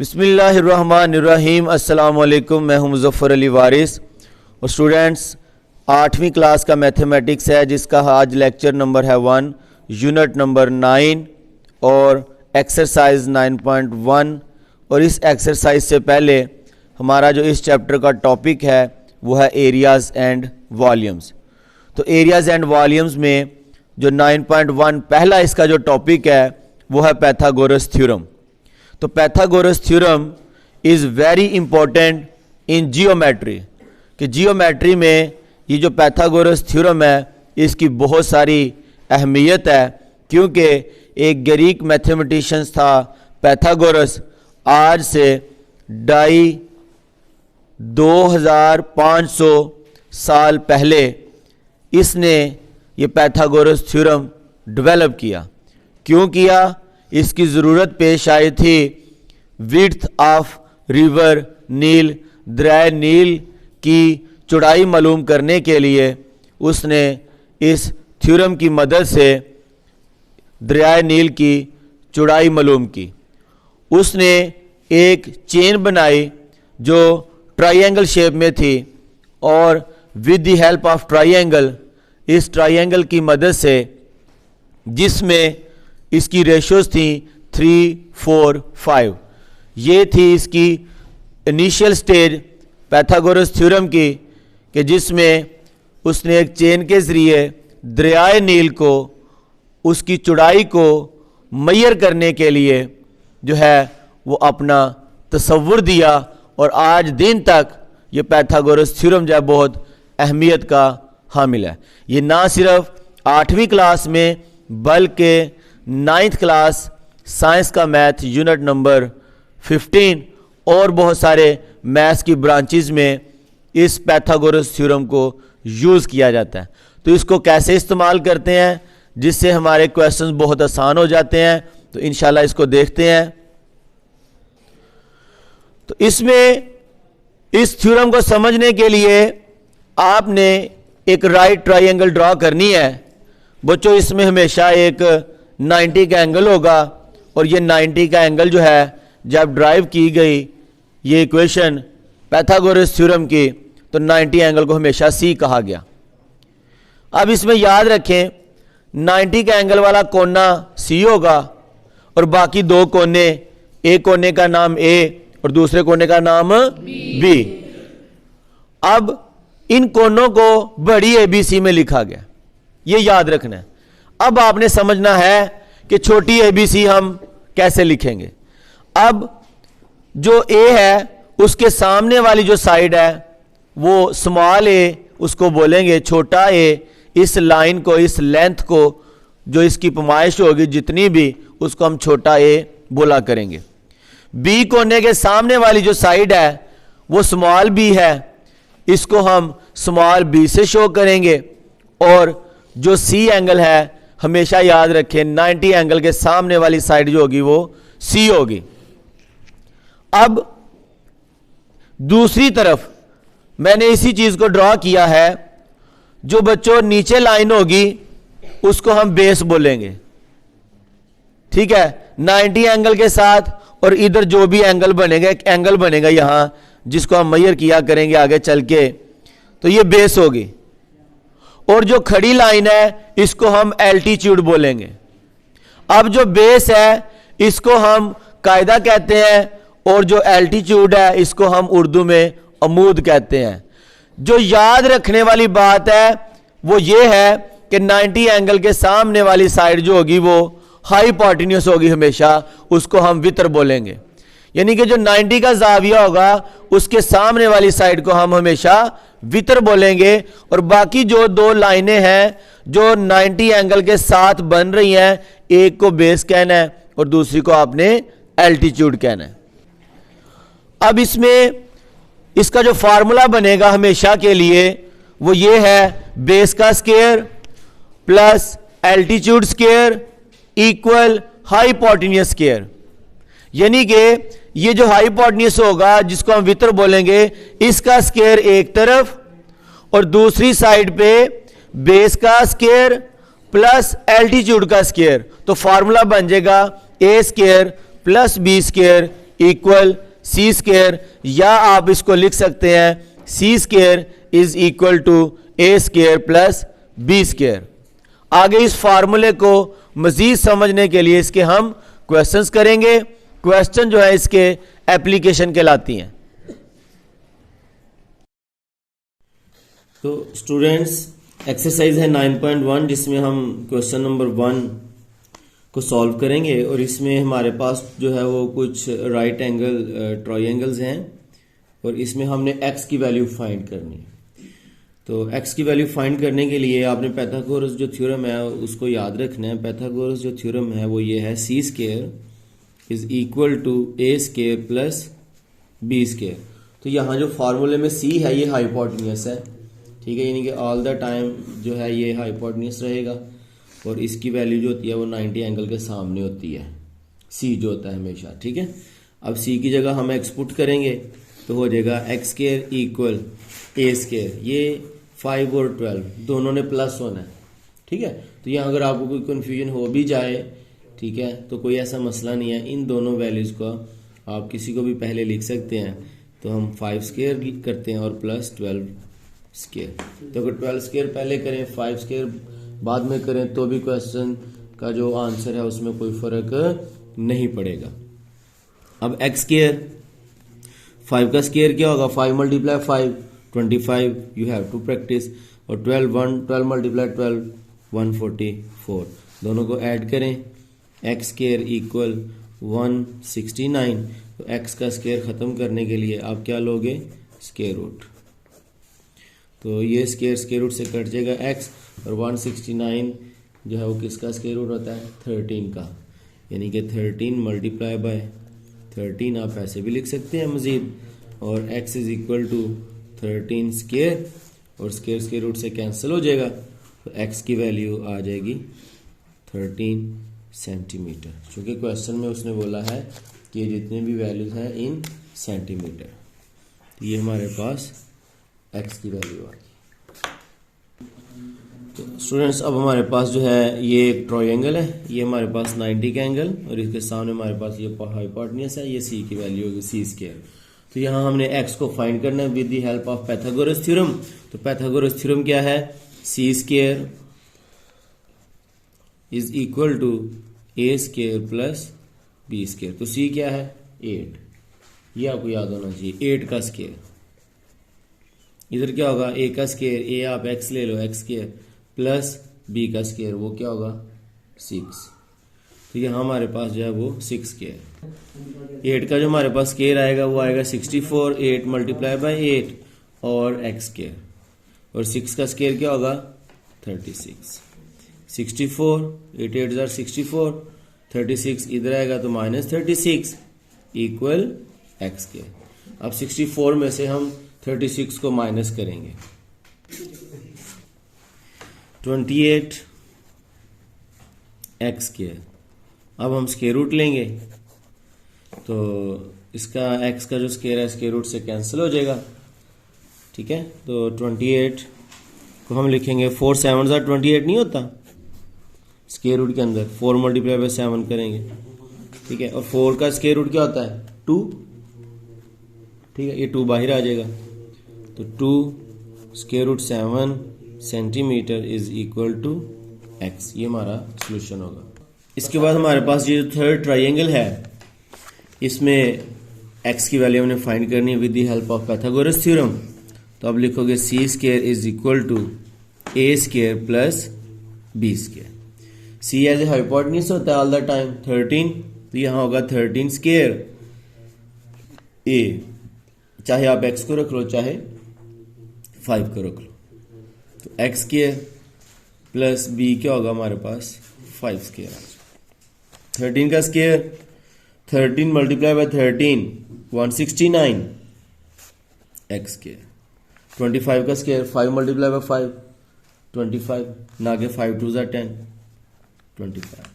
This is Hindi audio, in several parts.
बिस्मिल्लाहिर्रहमानिर्रहीम। अस्सलाम वालेकुम। मैं हूं मुज़फ़्फ़र अली वारिस और स्टूडेंट्स 8वीं क्लास का मैथमेटिक्स है जिसका आज लेक्चर नंबर है 1, यूनिट नंबर 9 और एक्सरसाइज 9.1। और इस एक्सरसाइज से पहले हमारा जो इस चैप्टर का टॉपिक है वो है एरियाज़ एंड वॉल्यूम्स। तो एरियाज़ एंड वॉल्यूम्स में जो 9.1 पहला इसका जो टॉपिक है वो है पाइथागोरस थ्योरम। तो Pythagoras theorem is very important in geometry कि जियोमेट्री में ये जो पाइथागोरस थ्योरम है इसकी बहुत सारी अहमियत है, क्योंकि एक ग्रीक मैथमेटिशियंस था पाइथागोरस, आज से 2500 साल पहले इसने ये पाइथागोरस थ्योरम डेवलप किया। क्यों किया? इसकी ज़रूरत पेश आई थी विड्थ ऑफ रिवर नील, दरिया नील की चौड़ाई मालूम करने के लिए उसने इस थ्योरम की मदद से दरिया नील की चौड़ाई मालूम की। उसने एक चेन बनाई जो ट्रायंगल शेप में थी और with the help of triangle, इस ट्रायंगल की मदद से, जिसमें इसकी रेशोज थी 3, 4, 5, ये थी इसकी इनिशियल स्टेज पाइथागोरस थ्योरम की, कि जिसमें उसने एक चेन के ज़रिए दरियाए नील को, उसकी चौड़ाई को मैयर करने के लिए जो है वो अपना तसव्वुर दिया। और आज दिन तक ये पाइथागोरस थ्योरम जो है बहुत अहमियत का हामिल है। ये ना सिर्फ 8वीं क्लास में बल्कि 9th क्लास साइंस का मैथ यूनिट नंबर 15 और बहुत सारे मैथ्स की ब्रांचेस में इस पाइथागोरस थ्योरम को यूज़ किया जाता है। तो इसको कैसे इस्तेमाल करते हैं जिससे हमारे क्वेश्चंस बहुत आसान हो जाते हैं, तो इंशाल्लाह इसको देखते हैं। तो इसमें इस थ्योरम को समझने के लिए आपने एक राइट ट्रायंगल ड्रॉ करनी है। बच्चों, इसमें हमेशा एक 90 का एंगल होगा और ये 90 का एंगल जो है जब ड्राइव की गई ये इक्वेशन पाइथागोरस थ्योरम की, तो 90 एंगल को हमेशा सी कहा गया। अब इसमें याद रखें 90 का एंगल वाला कोना सी होगा और बाकी दो कोने, एक कोने का नाम ए और दूसरे कोने का नाम बी। अब इन कोनों को बड़ी ABC में लिखा गया, ये याद रखना है। अब आपने समझना है कि छोटी ABC हम कैसे लिखेंगे। अब जो ए है उसके सामने वाली जो साइड है वो स्मॉल ए, उसको बोलेंगे छोटा ए। इस लाइन को, इस लेंथ को, जो इसकी पैमाइश होगी जितनी भी, उसको हम छोटा ए बोला करेंगे। बी कोने के सामने वाली जो साइड है वो स्मॉल बी है, इसको हम स्मॉल बी से शो करेंगे। और जो सी एंगल है हमेशा याद रखें 90 एंगल के सामने वाली साइड जो होगी वो सी होगी। अब दूसरी तरफ मैंने इसी चीज को ड्रॉ किया है। जो बच्चों नीचे लाइन होगी उसको हम बेस बोलेंगे, ठीक है, 90 एंगल के साथ। और इधर जो भी एंगल बनेगा, एक एंगल बनेगा यहां जिसको हम मेजर किया करेंगे आगे चल के, तो ये बेस होगी। और जो खड़ी लाइन है इसको हम एल्टीट्यूड बोलेंगे। अब जो बेस है इसको हम कायदा कहते हैं और जो एल्टीट्यूड है इसको हम उर्दू में अमूद कहते हैं। जो याद रखने वाली बात है वो ये है कि 90 एंगल के सामने वाली साइड जो होगी वो हाइपोटेन्यूस होगी हमेशा, उसको हम वितर बोलेंगे। यानी कि जो 90 का जाविया होगा उसके सामने वाली साइड को हम हमेशा वितर बोलेंगे। और बाकी जो दो लाइनें हैं जो 90 एंगल के साथ बन रही हैं, एक को बेस कहना है और दूसरी को आपने एल्टीट्यूड कहना है। अब इसमें इसका जो फार्मूला बनेगा हमेशा के लिए वो ये है बेस का square plus altitude square equal hypotenuse square. यानी कि ये जो हाइपोटेन्यूस होगा जिसको हम वितर बोलेंगे, इसका स्क्वायर एक तरफ और दूसरी साइड पे बेस का स्क्वायर प्लस एल्टीट्यूड का स्क्वायर। तो फार्मूला बन जाएगा a square plus b square equal c square, या आप इसको लिख सकते हैं c square is equal to a square plus b square. आगे इस फार्मूले को मजीद समझने के लिए इसके हम क्वेश्चंस करेंगे। क्वेश्चन जो है इसके एप्लीकेशन कहलाती हैं। तो स्टूडेंट्स, एक्सरसाइज है 9.1 जिसमें हम क्वेश्चन नंबर 1 को सॉल्व करेंगे, और इसमें हमारे पास जो है वो कुछ राइट एंगल ट्रायंगल्स हैं, और इसमें हमने x की वैल्यू फाइंड करनी है। तो x की वैल्यू फाइंड करने के लिए आपने पाइथागोरस जो थ्योरम है उसको याद रखना है। पाइथागोरस जो थ्योरम है वो ये है, c square is equal to a square plus b square. तो यहाँ जो फार्मूले में c है ये हाइपोटेन्यूस है, ठीक है, यानी कि ऑल द टाइम जो है ये हाइपोटेन्यूस रहेगा, और इसकी वैल्यू जो होती है वो 90 एंगल के सामने होती है, c जो होता है हमेशा, ठीक है। अब c की जगह हम x पुट करेंगे तो हो जाएगा एक्स स्केयर इक्वल ए स्केयर। ये 5 और 12 दोनों ने प्लस होना है, ठीक है। तो यहाँ अगर आपको कोई कन्फ्यूजन हो भी जाए, ठीक है, तो कोई ऐसा मसला नहीं है, इन दोनों वैल्यूज़ को आप किसी को भी पहले लिख सकते हैं। तो हम 5 स्केयर करते हैं और प्लस 12 स्केयर। तो अगर 12 स्केयर पहले करें 5 स्केयर बाद में करें तो भी क्वेश्चन का जो आंसर है उसमें कोई फर्क नहीं पड़ेगा। अब एक्स स्केयर, 5 का स्केयर क्या होगा, 5 multiply 5 25, you have to practice, और 12 मल्टीप्लाई 12 144, दोनों को ऐड करें, एक्स स्केयर इक्वल 169। तो एक्स का स्केयर ख़त्म करने के लिए आप क्या लोगे, स्केयर रूट। तो ये स्केयर रूट से कट जाएगा एक्स, और 169 जो है वो किसका स्केयर रूट होता है, 13 का, यानी कि 13 मल्टीप्लाई बाय 13 आप ऐसे भी लिख सकते हैं मज़ीद, और x is equal to 13 square, और स्केयर रूट से कैंसिल हो जाएगा, तो x की वैल्यू आ जाएगी 13 सेंटीमीटर, क्योंकि क्वेश्चन में उसने बोला है कि ये जितने भी वैल्यूज हैं इन सेंटीमीटर। तो ये हमारे पास x की वैल्यू आ गई। तो स्टूडेंट्स, अब हमारे पास जो है ये एक ट्रायंगल है, ये हमारे पास 90 का एंगल, और इसके सामने हमारे पास ये हाइपोटेन्यूस है, ये c की वैल्यू होगी सी स्केयर। तो यहाँ हमने x को फाइंड करना है with the help of Pythagoras theorem. तो पाइथागोरस थ्योरम क्या है, c square is equal to a square plus b square. तो c क्या है, 8, ये आपको याद होना चाहिए, 8 का स्केयर। इधर क्या होगा, a का स्केयर, a आप x ले लो, x स्केयर प्लस b का स्केयर, वो क्या होगा 6। तो यहाँ हमारे पास जो है वो 6 स्केयर। 8 का जो हमारे पास स्केयर आएगा वो आएगा 64, 8 मल्टीप्लाई बाय 8 और x स्केयर, और 6 का स्केयर क्या होगा 36। 64, 8 8 जार 64, 36 इधर आएगा तो माइनस 36 इक्वल x स्केयर। अब 64 में से हम 36 को माइनस करेंगे, 28 एक्स स्केयर। अब हम स्केयर रूट लेंगे तो इसका x का जो स्केयर है स्केयर रूट से कैंसिल हो जाएगा, ठीक है। तो 28 को हम लिखेंगे 4 7 ज़ा 28 नहीं होता स्केयर रूट के अंदर, 4 मल्टीप्लाई बाय 7 करेंगे, ठीक है। और 4 का स्केयर रूट क्या होता है 2, ठीक है, ये 2 बाहर आ जाएगा, तो 2 square root 7 centimetre is equal to x, ये हमारा सोल्यूशन होगा। इसके बाद हमारे पास ये जो थर्ड ट्रायंगल है इसमें x की वैल्यू हमने फाइंड करनी है with the help of Pythagoras theorem. तो अब लिखोगे c square is equal to a square plus b square. C as a hypotenuse होता है ऑल द टाइम 13, तो यहाँ होगा 13 स्केयर ए, चाहे आप x को रख लो चाहे 5 को रख लो, तो x स्केयर प्लस b क्या होगा हमारे पास 5 स्केयर। 13 का square 13 multiply by 13 169 x square. 25 का स्केयर 5 मल्टीप्लाई बाय 5 25, ना के 5 2 ज़ा 10 25।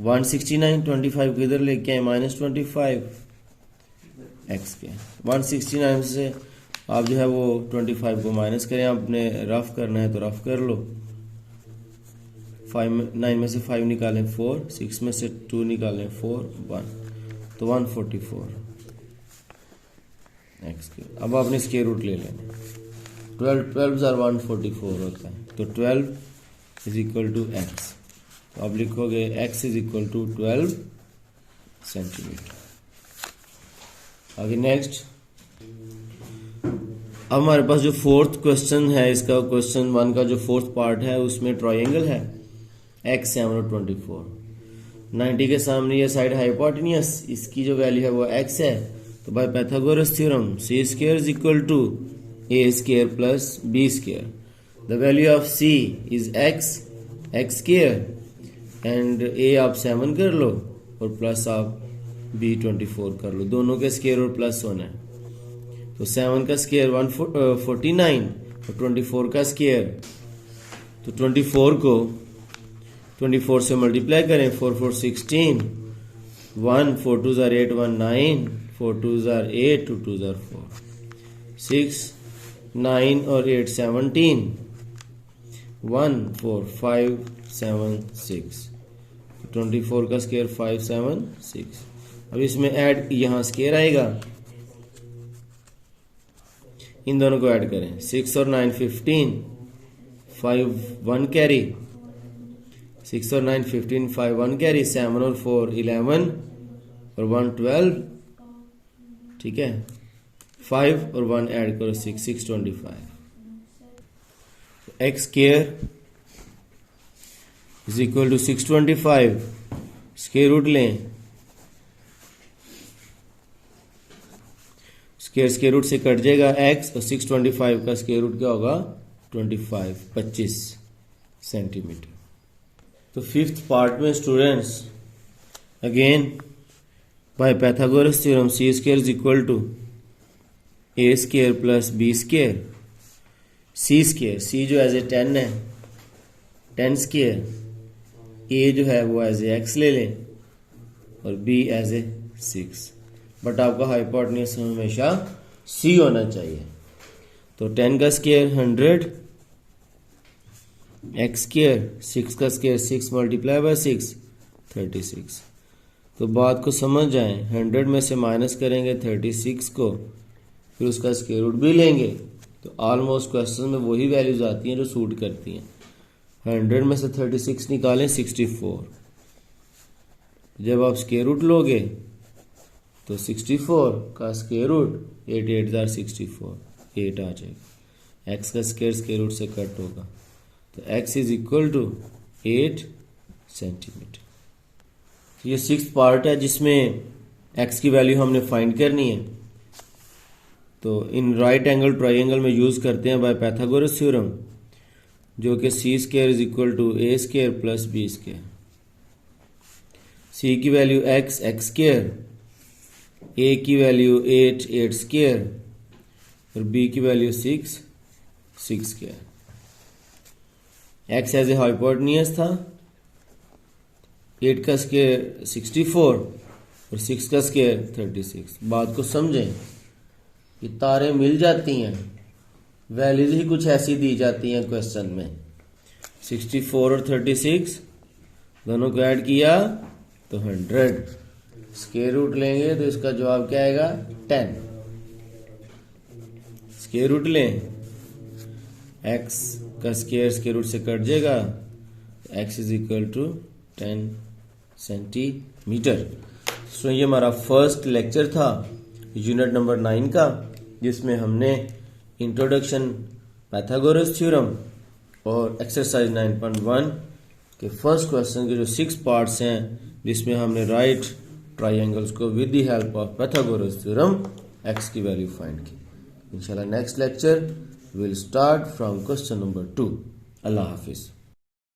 169 25 को इधर लेके आए माइनस 25 एक्स के। 169 से आप जो है वो 25 को माइनस करें, आपने रफ करना है तो रफ कर लो। 9 में से 5 निकालें 4, 6 में से 2 निकालें 4 1, तो 144 एक्स क्यूब। अब आपने स्क्वायर रूट ले लेना, 12 144 होता है, तो 12 इज इक्वल टू एक्स। तो आप लिखोगे x is equal to 12 centimetre. आगे नेक्स्ट, अब हमारे पास जो फोर्थ क्वेश्चन है, इसका क्वेश्चन 1 का जो फोर्थ पार्ट है उसमें ट्रायंगल है x 7 और 24। 90 के सामने ये साइड हाइपोटेन्यूस, इसकी जो वैल्यू है वो x है। तो by Pythagoras theorem c square is equal to a square plus b square. The value of c is x square and a आप 7 कर लो और प्लस आप b 24 कर लो, दोनों के स्क्वायर और प्लस होना है। तो 7 का स्क्वायर 149 और 24 का स्क्वायर, तो 24 को 24 से मल्टीप्लाई करें, 4 4 16, 1 4 2 8 1 9, 4 2 8 2 2 4, 6 9 और 8 17, 1 4 5 7 6, 24 का स्क्वायर 5 7 6। अब इसमें ऐड, यहाँ स्क्वायर आएगा, इन दोनों को ऐड करें, 6 और 9 15, 5 1 कैरी, 6 और 9 15, 5 1 कैरी, 7 और 4 11 और 1 12, ठीक है, 5 और 1 ऐड करो 6 6 25। X square is equal to 625, square root लें, स्क्वायर रूट से कट जाएगा x और 625 का स्क्वायर रूट क्या होगा 25 सेंटीमीटर। तो फिफ्थ पार्ट में students again by Pythagoras theorem c square is equal to a square plus b square. c square, c जो एज ए 10 है, 10 स्क्वायर, a जो है वो एज ए x ले लें और b एज ए 6, बट आपका हाइपोटेन्यूस हमेशा c होना चाहिए। तो 10 का स्क्वायर 100, x स्क्वायर, 6 का स्क्वायर 6 मल्टीप्लाई बाय 6 36। तो बात को समझ जाएं, 100 में से माइनस करेंगे 36 को, फिर उसका स्क्वायर रूट भी लेंगे, तो ऑलमोस्ट क्वेश्चन में वही वैल्यूज आती हैं जो सूट करती हैं। 100 में से 36 निकालें 64, जब आप स्क्वायर रूट लोगे तो 64 का स्क्वायर रूट 8 8 64, 8 आ जाएगा। x का स्क्वायर रूट से कट होगा, तो x is equal to 8 centimetre. ये 6th पार्ट है जिसमें x की वैल्यू हमने फाइंड करनी है। तो इन राइट एंगल ट्राइंगल में यूज करते हैं बाय पाइथागोरस थ्योरम, जो कि c square is equal to a square plus b square. c की वैल्यू x स्क्वायर, a की वैल्यू 8 स्क्वायर और b की value 6 square. x as a hypotenuse था, 8 का स्क्वायर 64 और 6 का स्क्वायर 36। बात को समझें, ये तारे मिल जाती हैं, वैल्यूज ही कुछ ऐसी दी जाती हैं क्वेश्चन में। 64 और 36 दोनों को ऐड किया तो 100, स्क्वायर रूट लेंगे तो इसका जवाब क्या आएगा 10। स्क्वायर रूट लें, x का स्क्वायर रूट से कट जाएगा, x is equal to 10 centimetre. So ये हमारा फर्स्ट लेक्चर था यूनिट नंबर 9 का, जिसमें हमने इंट्रोडक्शन पाइथागोरस थ्योरम और एक्सरसाइज 9.1 के फर्स्ट क्वेश्चन के जो 6 पार्ट्स हैं, जिसमें हमने राइट ट्राइंगल्स को with the help of Pythagoras theorem x की वैल्यू फाइंड की। इंशाल्लाह next lecture will start from question number 2। Allah Hafiz.